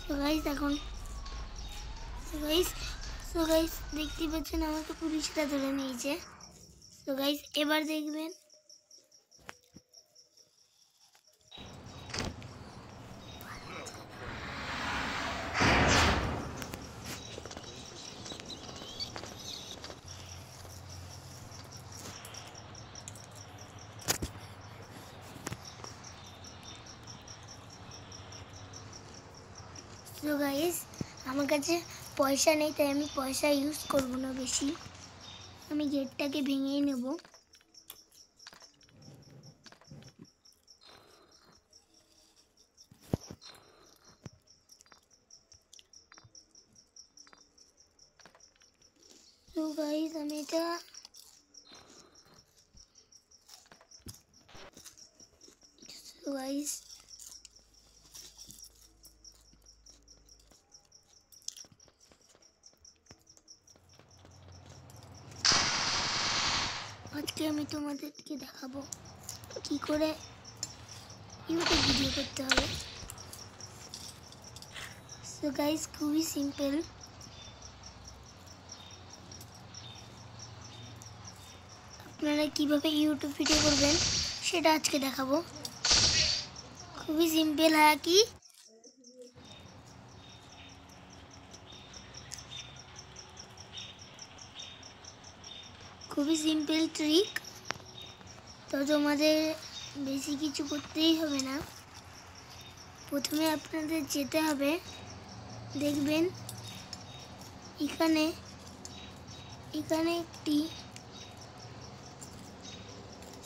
So guys দেখতে পাচ্ছেন আমাকে পুলিশরা ধরে নিয়েছে। সো গাইস এবার দেখবেন সো গাইস আমার কাছে পয়সা নেই, তাই আমি পয়সা ইউজ করব না বেশি। আমি গেটটাকে ভেঙেই নেব। সো গাইস আমি এটা গাইস আজকে আমি তোমাদেরকে দেখাবো কি করে ইউটিউব ভিডিও করতে হবে। সো গাইস খুবই সিম্পল। আপনারা কিভাবে ইউটিউব ভিডিও করবেন সেটা আজকে দেখাবো। খুবই সিম্পল है कि খুবই সিম্পল ট্রিক। তো তোমাদের বেশি কিছু করতেই হবে না। প্রথমে আপনাদের যেতে হবে, দেখবেন এখানে একটি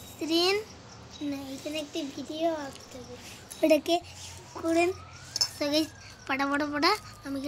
স্ক্রিন না, এখানে একটি ভিডিও আঁকতে হবে, ওটাকে করেন। সবাই পাটা আমি